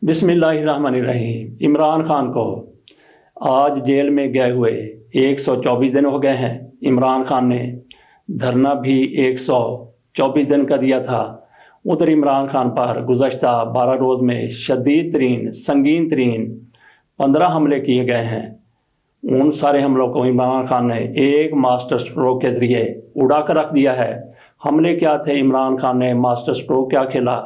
बिस्मिल्लाहिर्रहमानिर्रहीम। इमरान खान को आज जेल में गए हुए 124 दिन हो गए हैं। इमरान खान ने धरना भी 124 दिन का दिया था। उधर इमरान खान पर गुज़श्ता 12 रोज़ में शदीद तरीन संगीन तरीन 15 हमले किए गए हैं। उन सारे हमलों को इमरान खान ने एक मास्टर स्ट्रोक के ज़रिए उड़ा कर रख दिया है। हमले क्या थे, इमरान खान ने मास्टर स्ट्रोक क्या खेला,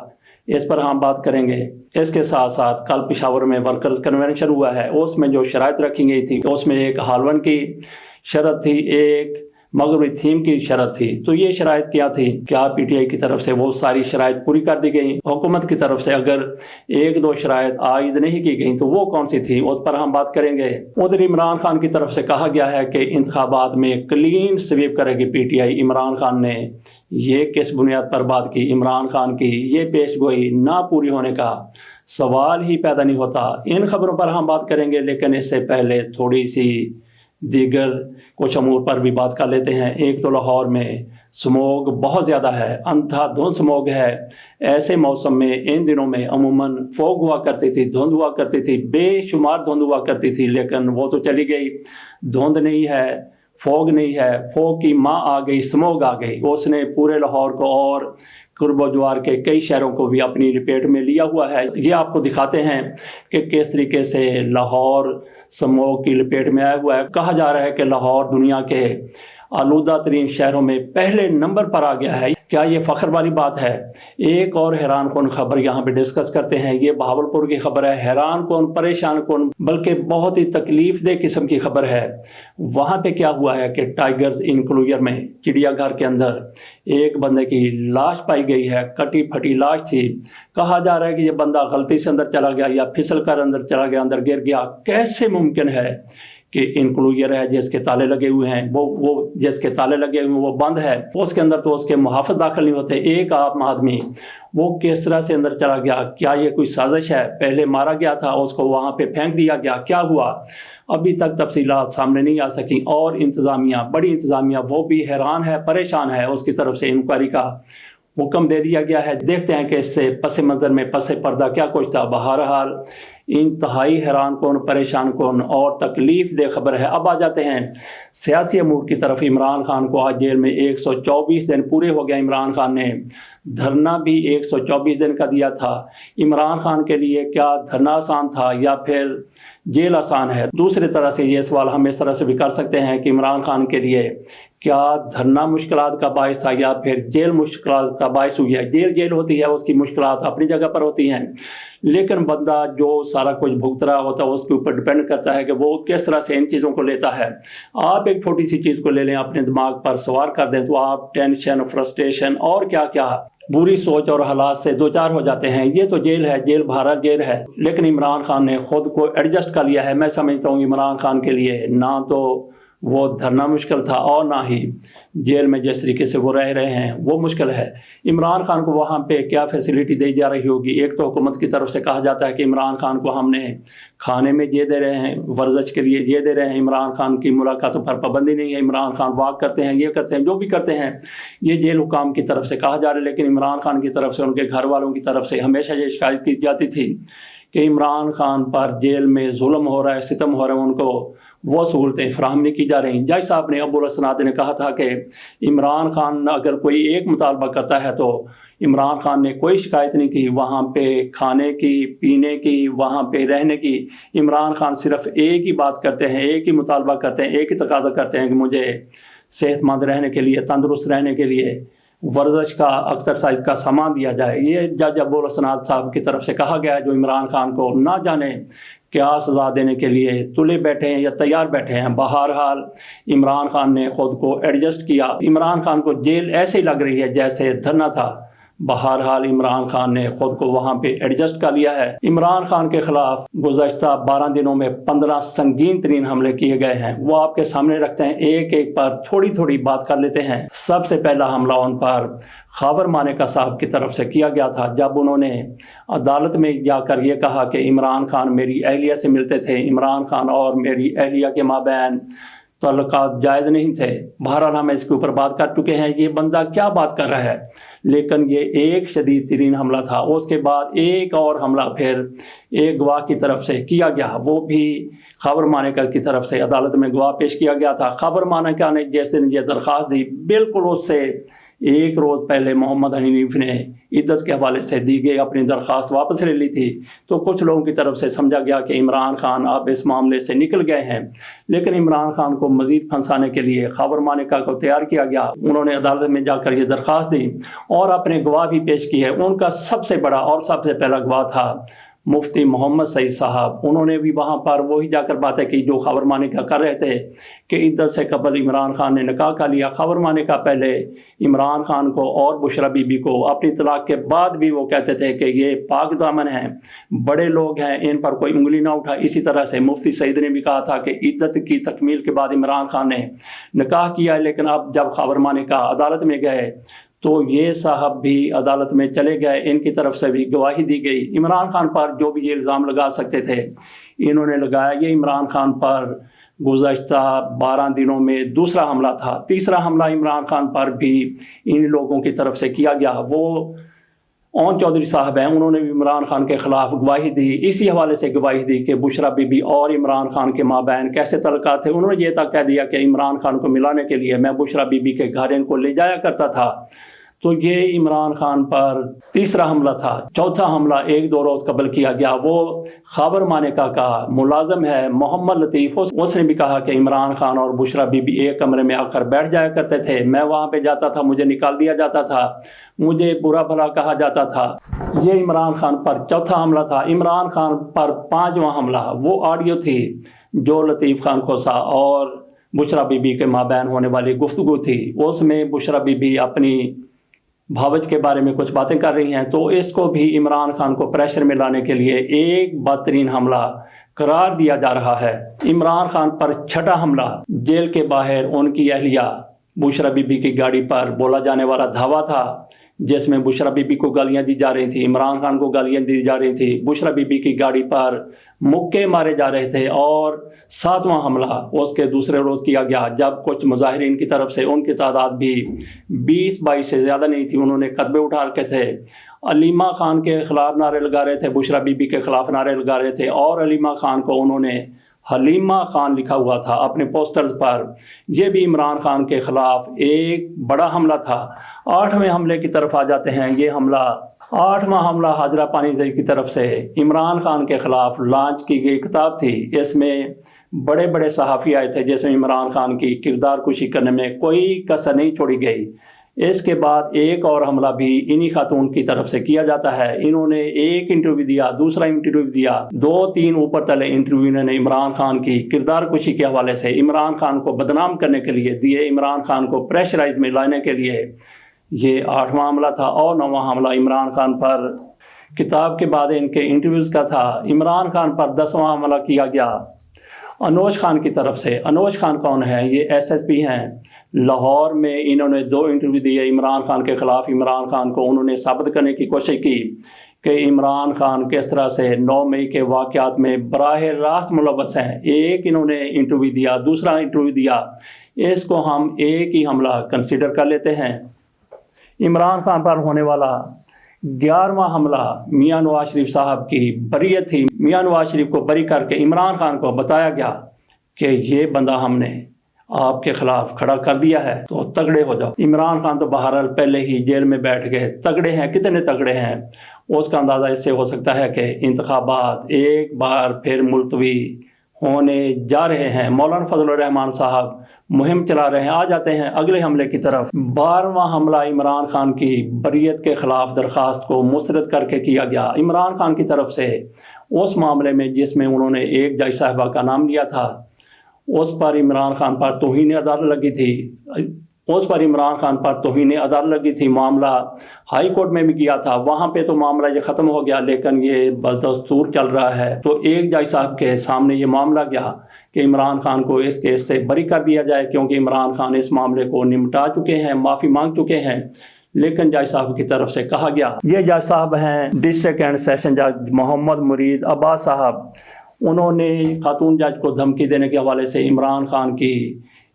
इस पर हम बात करेंगे। इसके साथ साथ कल पेशावर में वर्कर्स कन्वेंशन हुआ है, उसमें जो शराइत रखी गई थी उसमें एक हालवन की शरत थी, एक मगरबी थीम की शरत थी। तो ये शराइत क्या थी, क्या पीटीआई की तरफ से वो सारी शराइत पूरी कर दी गई? हुकूमत की तरफ से अगर एक दो शराइत आयद नहीं की गई तो वो कौन सी थी, उस पर हम बात करेंगे। उधर इमरान खान की तरफ से कहा गया है कि इंतखाबात में क्लीन स्वीप करेगी पीटीआई। इमरान खान ने ये किस बुनियाद पर बात की? इमरान खान की ये पेशगोई ना पूरी होने का सवाल ही पैदा नहीं होता। इन खबरों पर हम बात करेंगे, लेकिन इससे पहले थोड़ी सी दीगर कुछ अमूर पर भी बात कर लेते हैं। एक तो लाहौर में स्मोग बहुत ज़्यादा है, अंधाधुंध स्मोग है। ऐसे मौसम में इन दिनों में अमूमन फॉग हुआ करती थी, धुंध हुआ करती थी, बेशुमार धुंध हुआ करती थी, लेकिन वो तो चली गई। धुंध नहीं है, फॉग नहीं है, फॉग की माँ आ गई, स्मोग आ गई। उसने पूरे लाहौर को और कुर्बजवार के कई शहरों को भी अपनी लपेट में लिया हुआ है। ये आपको दिखाते हैं कि किस तरीके से लाहौर स्मोग की लपेट में आया हुआ है। कहा जा रहा है कि लाहौर दुनिया के आलूदा तरीन शहरों में पहले नंबर पर आ गया है। क्या ये फ़ख्र वाली बात है? एक और हैरान कौन खबर यहाँ पे डिस्कस करते हैं। ये बहावलपुर की खबर है। हैरान कौन, परेशान कौन, बल्कि बहुत ही तकलीफ दे किस्म की खबर है। वहाँ पे क्या हुआ है कि टाइगर इंक्लूजर में चिड़ियाघर के अंदर एक बंदे की लाश पाई गई है। कटी फटी लाश थी। कहा जा रहा है कि ये बंदा गलती से अंदर चला गया या फिसल कर अंदर चला गया, अंदर गिर गया। कैसे मुमकिन है कि इंक्लूजर है जिसके ताले लगे हुए हैं, वो जिसके ताले लगे हुए हैं वो बंद है, उसके अंदर तो उसके मुहाफ़िज़ दाखिल नहीं होते। एक आम आदमी वो किस तरह से अंदर चला गया? क्या ये कोई साजिश है? पहले मारा गया था, उसको वहाँ पे फेंक दिया गया, क्या हुआ? अभी तक तफसीलात सामने नहीं आ सकी। और इंतज़ामिया, बड़ी इंतज़ामिया, वो भी हैरान है, परेशान है। उसकी तरफ से इंक्वायरी का हुक्म दे दिया गया है। देखते हैं कि इससे पस मंज़र में पस पर्दा क्या कुछ था। बहरहाल इंतहाई हैरान कौन, परेशान कौन और तकलीफ दे खबर है। अब आ जाते हैं सियासी अमूर की तरफ। इमरान खान को आज जेल में 124 दिन पूरे हो गया। इमरान खान ने धरना भी 124 दिन का दिया था। इमरान खान के लिए क्या धरना आसान था या फिर जेल आसान है? दूसरी तरह से ये सवाल हम इस तरह से भी कर सकते हैं कि इमरान खान के लिए क्या धरना मुश्किलात का बायस था या फिर जेल मुश्किलात का बायस हुई है? जेल होती है, उसकी मुश्किलात अपनी जगह पर होती हैं, लेकिन बंदा जो सारा कुछ भुगत रहा होता है उसके ऊपर डिपेंड करता है कि वो किस तरह से इन चीज़ों को लेता है। आप एक छोटी सी चीज़ को ले लें, अपने दिमाग पर सवार कर दें तो आप टेंशन, फ्रस्ट्रेशन और क्या क्या बुरी सोच और हालात से दो चार हो जाते हैं। ये तो जेल है, जेल भारत जेल है, लेकिन इमरान खान ने खुद को एडजस्ट कर लिया है। मैं समझता हूँ इमरान खान के लिए ना तो वो धरना मुश्किल था और ना ही जेल में जिस तरीके से वो रह रहे हैं वो मुश्किल है। इमरान खान को वहाँ पे क्या फैसिलिटी दी जा रही होगी? एक तो हुकूमत की तरफ से कहा जाता है कि इमरान खान को हमने खाने में ये दे रहे हैं, वर्जिश के लिए ये दे रहे हैं, इमरान खान की मुलाकातों पर पाबंदी नहीं है, इमरान खान वॉक करते हैं, ये करते हैं, जो भी करते हैं ये जेल हुकाम की तरफ से कहा जा रहा है। लेकिन इमरान खान की तरफ से, उनके घर वालों की तरफ से हमेशा ये शिकायत की जाती थी कि इमरान खान पर जेल में जुल्म हो रहा है, सितम हो रहा है, उनको वो सहूलतें फराहम नहीं की जा रही। जज साहब ने, अबुल हसन ने कहा था कि इमरान खान अगर कोई एक मुतालबा करता है तो इमरान खान ने कोई शिकायत नहीं की वहाँ पे खाने की, पीने की, वहाँ पे रहने की। इमरान खान सिर्फ एक ही बात करते हैं, एक ही मुतालबा करते हैं, एक ही तकाजा करते हैं कि मुझे सेहतमंद रहने के लिए, तंदुरुस्त रहने के लिए वर्जिश का, एक्सरसाइज का सामान दिया जाए। ये जज अबुल हसन साहब की तरफ से कहा गया है, जो इमरान खान को ना जाने क्या सज़ा देने के लिए तुले बैठे हैं या तैयार बैठे हैं। बहरहाल इमरान खान ने खुद को एडजस्ट किया। इमरान खान को जेल ऐसे ही लग रही है जैसे धरना था। बहरहाल इमरान खान ने खुद को वहाँ पे एडजस्ट कर लिया है। इमरान खान के खिलाफ गुज़श्ता 12 दिनों में 15 संगीन तरीन हमले किए गए हैं। वो आपके सामने रखते हैं, एक एक पर थोड़ी थोड़ी बात कर लेते हैं। सबसे पहला हमला उन पर खाबर मानेका साहब की तरफ से किया गया था, जब उन्होंने अदालत में जाकर ये कहा कि इमरान खान मेरी अहलिया से मिलते थे, इमरान खान और मेरी अहलिया के माबैन तल्लुकात जायज़ नहीं थे। बहरहाल हम इसके ऊपर बात कर चुके हैं, ये बंदा क्या बात कर रहा है, लेकिन ये एक शदीद तरीन हमला था। उसके बाद एक और हमला फिर एक गवाह की तरफ से किया गया, वो भी खबर मानिका की तरफ से अदालत में गवाह पेश किया गया था। खबर मानिका ने जिस दिन ये दरख्वास्त दी, बिल्कुल उससे एक रोज़ पहले मोहम्मद हनीफ ने इद्दत के हवाले से दी गई अपनी दरख्वास्त वापस ले ली थी। तो कुछ लोगों की तरफ से समझा गया कि इमरान खान अब इस मामले से निकल गए हैं, लेकिन इमरान खान को मज़ीद फंसाने के लिए खबर मानिका को तैयार किया गया। उन्होंने अदालत में जाकर ये दरख्वास्त दी और अपने गवाह भी पेश की है। उनका सबसे बड़ा और सबसे पहला गवाह था मुफ्ती मोहम्मद सईद साहब। उन्होंने भी वहाँ पर वही जाकर बातें की जो खबर मानिका कर रहे थे कि इद्दत से कबल इमरान खान ने निकाह कर लिया। खबर मानिका पहले इमरान खान को और बुशरा बीबी को अपनी तलाक के बाद भी वो कहते थे कि ये पाक दामन हैं, बड़े लोग हैं, इन पर कोई उंगली ना उठा। इसी तरह से मुफ्ती सईद ने भी कहा था कि इद्दत की तकमील के बाद इमरान खान ने निकाह किया, लेकिन अब जब खबर मानिका अदालत में गए तो ये साहब भी अदालत में चले गए, इनकी तरफ से भी गवाही दी गई। इमरान खान पर जो भी ये इल्ज़ाम लगा सकते थे इन्होंने लगाया। ये इमरान खान पर गुज़श्ता 12 दिनों में दूसरा हमला था। तीसरा हमला इमरान खान पर भी इन लोगों की तरफ से किया गया। वो ओन चौधरी साहब हैं, उन्होंने भी इमरान खान के ख़िलाफ़ गवाही दी। इसी हवाले से गवाही दी कि बुशरा बीबी और इमरान खान के माबैन कैसे तल्लुकात थे। उन्होंने ये तक कह दिया कि इमरान खान को मिलाने के लिए मैं बुशरा बीबी के घर इनको ले जाया करता था। तो ये इमरान खान पर तीसरा हमला था। चौथा हमला 1-2 रोज़ कबल किया गया। वो खबर मानिका का मुलाजम है मोहम्मद लतीफ़, उसने भी कहा कि इमरान खान और बुशरा बीबी एक कमरे में आकर बैठ जाया करते थे। मैं वहाँ पे जाता था, मुझे निकाल दिया जाता था, मुझे बुरा भला कहा जाता था। ये इमरान खान पर चौथा हमला था। इमरान खान पर 5वां हमला वो ऑडियो थी जो लतीफ़ खान खोसा और बुशरा बीबी के माबैन होने वाली गुफ्तगू थी। उसमें बुशरा बीबी अपनी भावज के बारे में कुछ बातें कर रही हैं। तो इसको भी इमरान खान को प्रेशर में लाने के लिए एक बदतरीन हमला करार दिया जा रहा है। इमरान खान पर छठा हमला, जेल के बाहर उनकी अहलिया बुशरा बीबी की गाड़ी पर बोला जाने वाला धावा था जिसमें बुशरा बीबी को गालियां दी जा रही थी, इमरान खान को गालियां दी जा रही थी। बुशरा बीबी की गाड़ी पर मुक्के मारे जा रहे थे। और 7वां हमला उसके दूसरे रोज़ किया गया जब कुछ मुजाहिरीन की तरफ से, उनकी तादाद भी 20-22 से ज़्यादा नहीं थी, उन्होंने कतबे उठा रखे थे। अलीमा खान के ख़िलाफ़ नारे लगा रहे थे, बुशरा बीबी के ख़िलाफ़ नारे लगा रहे थे। और अलीमा खान को उन्होंने हलीमा खान लिखा हुआ था अपने पोस्टर्स पर। यह भी इमरान खान के ख़िलाफ़ एक बड़ा हमला था। 8वें हमले की तरफ आ जाते हैं। ये हमला 8वां हमला हाजरा पानीज़ई की तरफ से इमरान खान के ख़िलाफ़ लॉन्च की गई किताब थी। इसमें बड़े बड़े सहाफ़ी आए थे जिसमें इमरान खान की किरदार कुशी करने में कोई कसर नहीं छोड़ी गई। इसके बाद एक और हमला भी इन्हीं खातून की तरफ से किया जाता है। इन्होंने एक इंटरव्यू दिया, दूसरा इंटरव्यू दिया, 2-3 ऊपर तले इंटरव्यू इन्होंने इमरान खान की किरदार कुशी के हवाले से इमरान खान को बदनाम करने के लिए दिए, इमरान खान को प्रेशराइज में लाने के लिए। ये 8वां हमला था। और 9वां हमला इमरान खान पर किताब के बाद इनके इंटरव्यूज़ का था। इमरान खान पर 10वां हमला किया गया अनोश खान की तरफ से। अनोश खान कौन है? ये SSP हैं लाहौर में। इन्होंने 2 इंटरव्यू दिए इमरान खान के ख़िलाफ़। इमरान खान को उन्होंने साबित करने की कोशिश की कि इमरान खान किस तरह से 9 मई के वाक़यात में बराह रास्त मुलव्वस हैं। एक इन्होंने इंटरव्यू दिया, दूसरा इंटरव्यू दिया। इसको हम एक ही हमला कंसिडर कर लेते हैं। इमरान खान पर होने वाला 11वां हमला मियां नवाज शरीफ साहब की बरीयत थी। मियां नवाज शरीफ को बरी करके इमरान खान को बताया गया कि ये बंदा हमने आपके ख़िलाफ़ खड़ा कर दिया है, तो तगड़े हो जाओ। इमरान खान तो बहरहाल पहले ही जेल में बैठ गए। तगड़े हैं, कितने तगड़े हैं उसका अंदाज़ा इससे हो सकता है कि इंतखाबात एक बार फिर मुलतवी होने जा रहे हैं। मौलाना फजल रहमान साहब मुहिम चला रहे हैं। आ जाते हैं अगले हमले की तरफ। 12वां हमला इमरान खान की बरीयत के ख़िलाफ़ दरख्वास्त को मुस्तरद करके किया गया इमरान खान की तरफ से। उस मामले में जिसमें उन्होंने एक जज साहिबा का नाम लिया था, उस पर इमरान खान पर तौहीन अदालत लगी थी। मामला हाई कोर्ट में भी किया था, वहाँ पे तो मामला ये ख़त्म हो गया, लेकिन ये बदस्तूर चल रहा है। तो एक जज साहब के सामने ये मामला गया कि इमरान खान को इस केस से बरी कर दिया जाए, क्योंकि इमरान खान इस मामले को निपटा चुके हैं, माफ़ी मांग चुके हैं। लेकिन जज साहब की तरफ से कहा गया, ये जज साहब हैं डिस्ट्रिक्ट एंड सेशन जज मोहम्मद मुरीद अब्बास साहब। انہوں نے خاتون جج کو دھمکی دینے کے حوالے سے عمران خان کی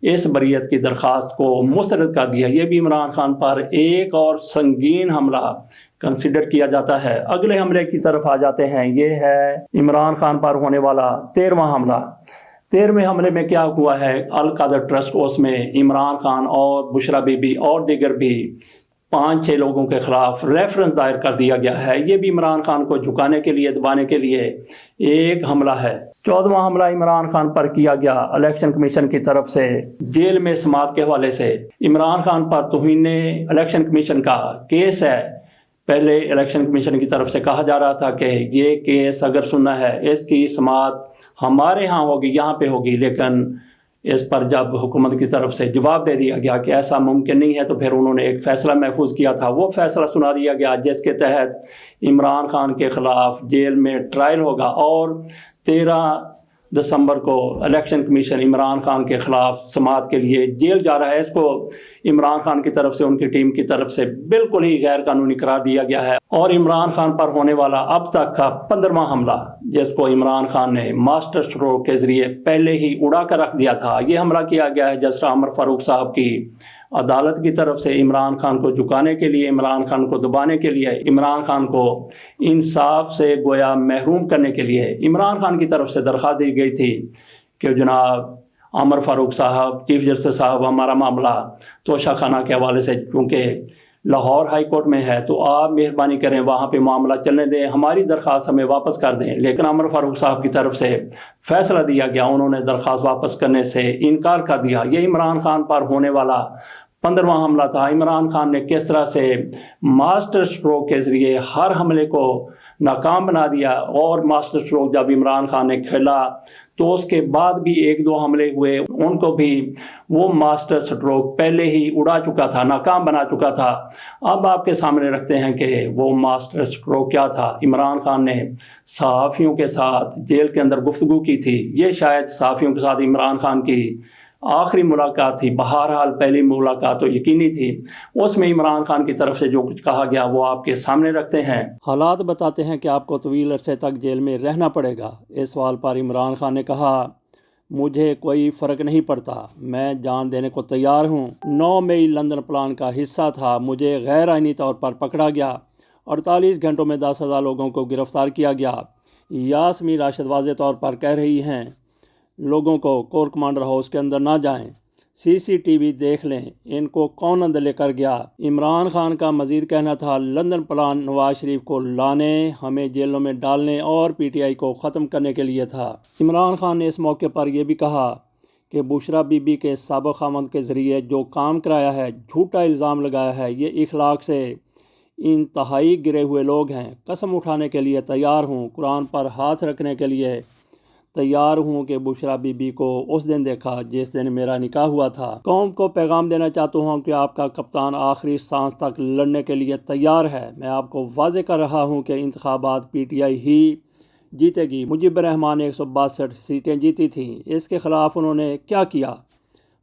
اس بریت کی درخواست کو مسترد کر دیا۔ یہ بھی عمران خان پر ایک اور سنگین حملہ کنسیڈر کیا جاتا ہے۔ اگلے حملے کی طرف آ جاتے ہیں، یہ ہے عمران خان پر ہونے والا 13واں حملہ۔ 13ویں حملے میں کیا ہوا ہے؟ القادر ٹرسٹ، اس میں عمران خان اور بشرا بی بی اور دیگر بھی 5-6 لوگوں کے خلاف ریفرنس دائر کر دیا گیا ہے۔ یہ بھی عمران خان کو جھکانے کے لیے، دبانے کے لیے ایک حملہ ہے۔ 14واں حملہ عمران خان پر کیا گیا الیکشن کمیشن کی طرف سے جیل میں سماعت کے حوالے سے۔ عمران خان پر توہین الیکشن کمیشن کا کیس ہے۔ پہلے الیکشن کمیشن کی طرف سے کہا جا رہا تھا کہ یہ کیس اگر سننا ہے اس کی سماعت ہمارے ہاں ہوگی، یہاں پہ ہوگی، لیکن اس پر جب حکومت کی طرف سے جواب دے دیا گیا کہ ایسا ممکن نہیں ہے، تو پھر انہوں نے ایک فیصلہ محفوظ کیا تھا۔ وہ فیصلہ سنا دیا گیا جس کے تحت عمران خان کے خلاف جیل میں ٹرائل ہوگا، اور 13 دسمبر کو الیکشن کمیشن عمران خان کے خلاف سماعت کے لیے جیل جا رہا ہے۔ اس کو عمران خان کی طرف سے، ان کی ٹیم کی طرف سے بالکل ہی غیر قانونی قرار دیا گیا ہے۔ اور عمران خان پر ہونے والا اب تک کا 15واں حملہ، جس کو عمران خان نے ماسٹر اسٹروک کے ذریعے پہلے ہی اڑا کر رکھ دیا تھا، یہ حملہ کیا گیا ہے جسٹس عمر فاروق صاحب کی عدالت کی طرف سے عمران خان کو جھکانے کے لیے، عمران خان کو دبانے کے لیے، عمران خان کو انصاف سے گویا محروم کرنے کے لیے عمران خان کی طرف سے درخواست دی گئی تھی کہ جناب عمر فاروق صاحب، چیف جسٹس صاحب، ہمارا معاملہ توشہ خانہ کے حوالے سے چونکہ لاہور ہائی کورٹ میں ہے، تو آپ مہربانی کریں وہاں پہ معاملہ چلنے دیں، ہماری درخواست ہمیں واپس کر دیں۔ لیکن عمر فاروق صاحب کی طرف سے فیصلہ دیا گیا، انہوں نے درخواست واپس کرنے سے انکار کر دیا۔ یہ عمران خان پر ہونے والا 15واں حملہ تھا۔ عمران خان نے کس طرح سے ماسٹر اسٹروک کے ذریعے ہر حملے کو ناکام بنا دیا، اور ماسٹر اسٹروک جب عمران خان نے کھیلا تو اس کے بعد بھی 1-2 حملے ہوئے، ان کو بھی وہ ماسٹر اسٹروک پہلے ہی اڑا چکا تھا، ناکام بنا چکا تھا۔ اب آپ کے سامنے رکھتے ہیں کہ وہ ماسٹر اسٹروک کیا تھا۔ عمران خان نے صحافیوں کے ساتھ جیل کے اندر گفتگو کی تھی۔ یہ شاید صحافیوں کے ساتھ عمران خان کی آخری ملاقات تھی، بہرحال پہلی ملاقات تو یقینی تھی۔ اس میں عمران خان کی طرف سے جو کچھ کہا گیا وہ آپ کے سامنے رکھتے ہیں۔ حالات بتاتے ہیں کہ آپ کو طویل عرصے تک جیل میں رہنا پڑے گا۔ اس سوال پر عمران خان نے کہا، مجھے کوئی فرق نہیں پڑتا، میں جان دینے کو تیار ہوں۔ 9 مئی لندن پلان کا حصہ تھا، مجھے غیر آئینی طور پر پکڑا گیا، 48 گھنٹوں میں 10,000 لوگوں کو گرفتار کیا گیا۔ یاسمین راشد واضح طور پر کہہ رہی ہیں لوگوں کو کور کمانڈر ہاؤس کے اندر نہ جائیں، CCTV دیکھ لیں، ان کو کون اندر لے کر گیا۔ عمران خان کا مزید کہنا تھا، لندن پلان نواز شریف کو لانے، ہمیں جیلوں میں ڈالنے اور PTI کو ختم کرنے کے لیے تھا۔ عمران خان نے اس موقع پر یہ بھی کہا کہ بشرا بی بی کے سابق خاوند کے ذریعے جو کام کرایا ہے، جھوٹا الزام لگایا ہے، یہ اخلاق سے انتہائی گرے ہوئے لوگ ہیں۔ قسم اٹھانے کے لیے تیار ہوں، قرآن پر ہاتھ رکھنے کے لیے تیار ہوں کہ بشرا بی بی کو اس دن دیکھا جس دن میرا نکاح ہوا تھا۔ قوم کو پیغام دینا چاہتا ہوں کہ آپ کا کپتان آخری سانس تک لڑنے کے لیے تیار ہے۔ میں آپ کو واضح کر رہا ہوں کہ انتخابات PTI ہی جیتے گی۔ مجیب الرحمان نے 162 سیٹیں جیتی تھیں، اس کے خلاف انہوں نے کیا کیا؟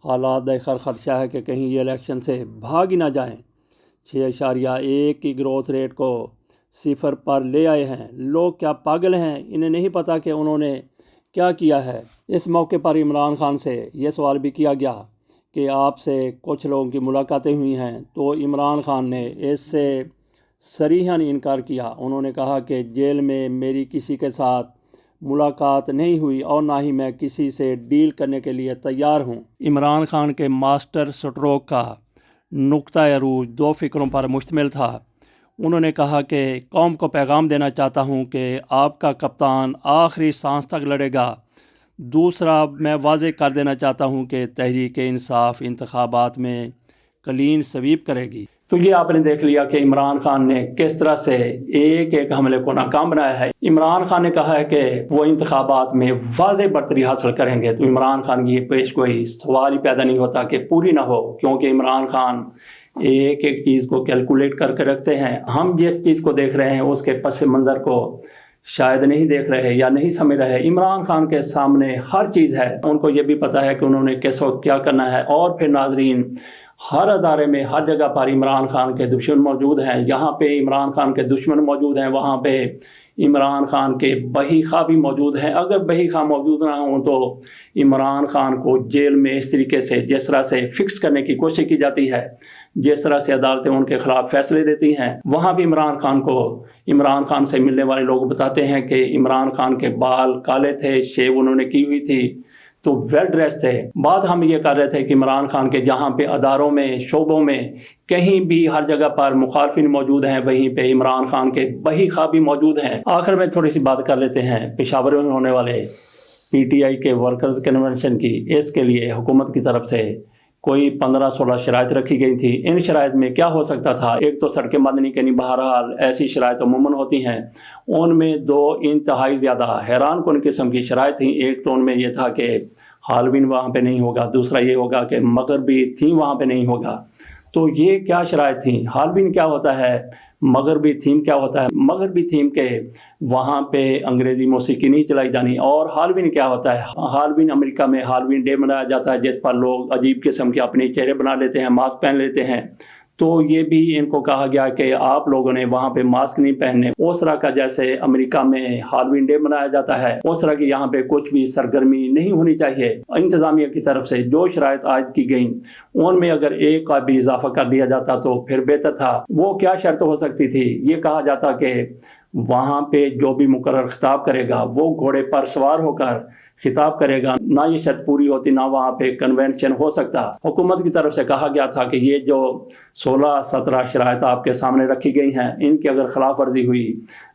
حالات دیکھ خدشہ ہے کہ کہیں یہ الیکشن سے بھاگ ہی نہ جائیں۔ 6.1 کی گروتھ ریٹ کو 0 پر لے آئے ہیں۔ لوگ کیا پاگل ہیں؟ انہیں نہیں پتہ کہ انہوں نے کیا کیا ہے؟ اس موقع پر عمران خان سے یہ سوال بھی کیا گیا کہ آپ سے کچھ لوگوں کی ملاقاتیں ہوئی ہیں، تو عمران خان نے اس سے صریحاً انکار کیا۔ انہوں نے کہا کہ جیل میں میری کسی کے ساتھ ملاقات نہیں ہوئی اور نہ ہی میں کسی سے ڈیل کرنے کے لیے تیار ہوں۔ عمران خان کے ماسٹر اسٹروک کا نقطۂ عروج 2 فکروں پر مشتمل تھا۔ انہوں نے کہا کہ قوم کو پیغام دینا چاہتا ہوں کہ آپ کا کپتان آخری سانس تک لڑے گا۔ دوسرا، میں واضح کر دینا چاہتا ہوں کہ تحریک انصاف انتخابات میں کلین سویپ کرے گی۔ تو یہ آپ نے دیکھ لیا کہ عمران خان نے کس طرح سے ایک حملے کو ناکام بنایا ہے۔ عمران خان نے کہا ہے کہ وہ انتخابات میں واضح برتری حاصل کریں گے، تو عمران خان کی یہ پیش گوئی سوال ہی پیدا نہیں ہوتا کہ پوری نہ ہو، کیونکہ عمران خان ایک چیز کو کیلکولیٹ کر کے رکھتے ہیں۔ ہم جس چیز کو دیکھ رہے ہیں اس کے پس منظر کو شاید نہیں دیکھ رہے یا نہیں سمجھ رہے۔ عمران خان کے سامنے ہر چیز ہے، ان کو یہ بھی پتہ ہے کہ انہوں نے کس وقت کیا کرنا ہے۔ اور پھر ناظرین، ہر ادارے میں ہر جگہ پر عمران خان کے دشمن موجود ہیں. یہاں پہ عمران خان کے دشمن موجود ہیں, وہاں پہ عمران خان کے بہی خواہ بھی موجود ہیں. اگر بہی خواہ موجود نہ ہوں تو عمران خان کو جیل میں اس طریقے سے جس طرح سے فکس کرنے کی کوشش کی جاتی ہے, جس طرح سے عدالتیں ان کے خلاف فیصلے دیتی ہیں, وہاں بھی عمران خان سے ملنے والے لوگ بتاتے ہیں کہ عمران خان کے بال کالے تھے, شیو انہوں نے کی ہوئی تھی, تو ویل ڈریس تھے. بات ہم یہ کر رہے تھے کہ عمران خان کے جہاں پہ اداروں میں, شعبوں میں کہیں بھی ہر جگہ پر مخالفین موجود ہیں, وہیں پہ عمران خان کے بہی خواہ بھی موجود ہیں. آخر میں تھوڑی سی بات کر لیتے ہیں پشاور میں ہونے والے PTI کے ورکرز کنونشن کی. اس کے لیے حکومت کی طرف سے کوئی 15-16 شرائط رکھی گئی تھی. ان شرائط میں کیا ہو سکتا تھا؟ ایک تو سڑکیں بند نہیں کرنی, بہرحال ایسی شرائط عموماً ہوتی ہیں. ان میں 2 انتہائی زیادہ حیران کن قسم کی شرائط تھیں. ایک تو ان میں یہ تھا کہ ہالوین وہاں پہ نہیں ہوگا, دوسرا یہ ہوگا کہ مغربی تھیم وہاں پہ نہیں ہوگا. تو یہ کیا شرائط تھیں؟ ہالوین کیا ہوتا ہے, مغربی تھیم کیا ہوتا ہے؟ مغربی تھیم کے وہاں پہ انگریزی موسیقی نہیں چلائی جانی. اور ہالوین کیا ہوتا ہے؟ ہالوین امریکہ میں ہالوین ڈے منایا جاتا ہے, جس پر لوگ عجیب قسم کے اپنے چہرے بنا لیتے ہیں, ماسک پہن لیتے ہیں. تو یہ بھی ان کو کہا گیا کہ آپ لوگوں نے وہاں پہ ماسک نہیں پہننے. اس طرح کا جیسے امریکہ میں ہالوین ڈے منایا جاتا ہے, اس طرح کی یہاں پہ کچھ بھی سرگرمی نہیں ہونی چاہیے. انتظامیہ کی طرف سے جو شرائط عائد کی گئیں ان میں اگر ایک کا بھی اضافہ کر دیا جاتا تو پھر بہتر تھا. وہ کیا شرط ہو سکتی تھی؟ یہ کہا جاتا کہ وہاں پہ جو بھی مقرر خطاب کرے گا وہ گھوڑے پر سوار ہو کر خطاب کرے گا. نہ یہ شرط پوری ہوتی, نہ وہاں پہ کنونشن ہو سکتا. حکومت کی طرف سے کہا گیا تھا کہ یہ جو 16-17 شرائط آپ کے سامنے رکھی گئی ہیں, ان کی اگر خلاف ورزی ہوئی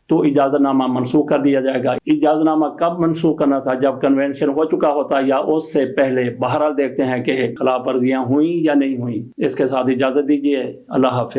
تو اجازت نامہ منسوخ کر دیا جائے گا. اجازت نامہ کب منسوخ کرنا تھا؟ جب کنونشن ہو چکا ہوتا یا اس سے پہلے. بہرحال دیکھتے ہیں کہ خلاف ورزیاں ہوئیں یا نہیں ہوئیں. اس کے ساتھ اجازت دیجیے. اللہ حافظ.